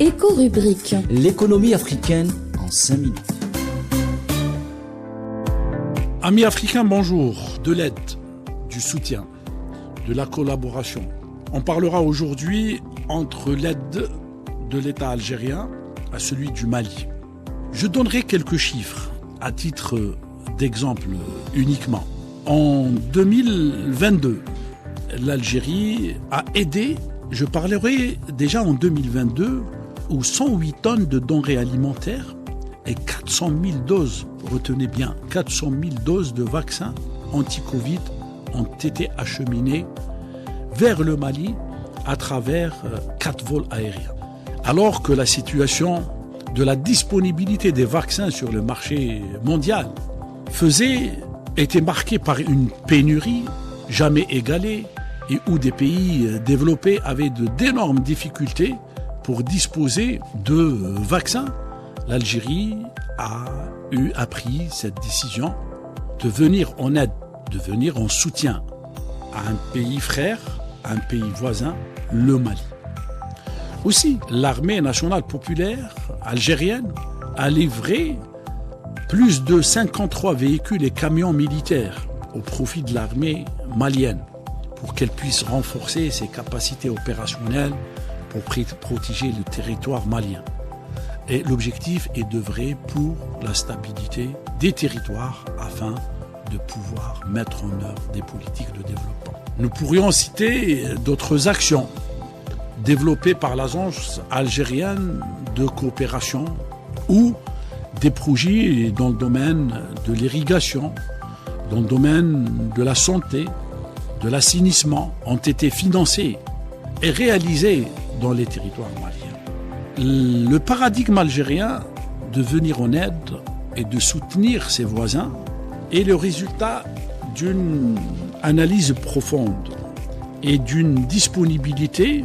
Éco-rubrique. L'économie africaine en 5 minutes. Amis africains, bonjour. De l'aide, du soutien, de la collaboration. On parlera aujourd'hui entre l'aide de l'État algérien à celui du Mali. Je donnerai quelques chiffres à titre d'exemple uniquement. En 2022, l'Algérie a aidé, je parlerai déjà en 2022, où 108 tonnes de denrées alimentaires et 400 000 doses, retenez bien, 400 000 doses de vaccins anti-Covid ont été acheminées vers le Mali à travers 4 vols aériens. Alors que la situation de la disponibilité des vaccins sur le marché mondial était marquée par une pénurie jamais égalée et où des pays développés avaient d'énormes difficultés pour disposer de vaccins, l'Algérie a pris cette décision de venir en aide, de venir en soutien à un pays frère, un pays voisin, le Mali. Aussi, l'armée nationale populaire algérienne a livré plus de 53 véhicules et camions militaires au profit de l'armée malienne pour qu'elle puisse renforcer ses capacités opérationnelles pour protéger le territoire malien. Et l'objectif est d'œuvrer pour la stabilité des territoires afin de pouvoir mettre en œuvre des politiques de développement. Nous pourrions citer d'autres actions développées par l'Agence algérienne de coopération ou des projets dans le domaine de l'irrigation, dans le domaine de la santé, de l'assainissement ont été financés et réalisés dans les territoires maliens. Le paradigme algérien de venir en aide et de soutenir ses voisins est le résultat d'une analyse profonde et d'une disponibilité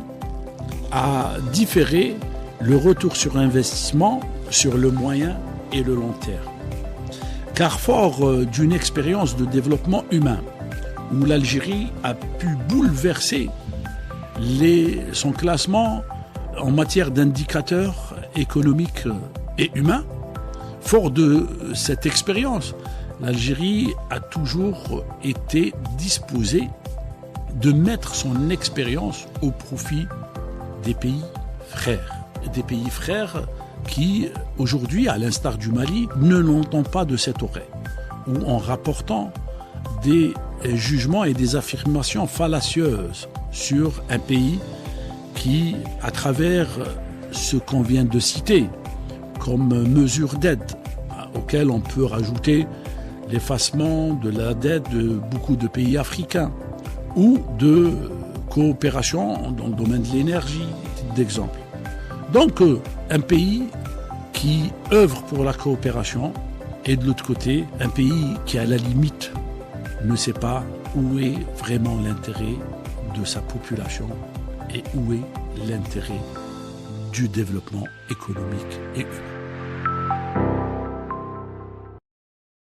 à différer le retour sur investissement sur le moyen et le long terme. Car fort d'une expérience de développement humain où l'Algérie a pu bouleverser son classement en matière d'indicateurs économiques et humains, fort de cette expérience, l'Algérie a toujours été disposée de mettre son expérience au profit des pays frères. Des pays frères qui, aujourd'hui, à l'instar du Mali, ne l'entendent pas de cette oreille, ou en rapportant des jugements et des affirmations fallacieuses sur un pays qui, à travers ce qu'on vient de citer comme mesure d'aide, auquel on peut rajouter l'effacement de la dette de beaucoup de pays africains, ou de coopération dans le domaine de l'énergie, d'exemple. Donc, un pays qui œuvre pour la coopération et de l'autre côté, un pays qui, à la limite, ne sait pas où est vraiment l'intérêt de sa population et où est l'intérêt du développement économique et humain.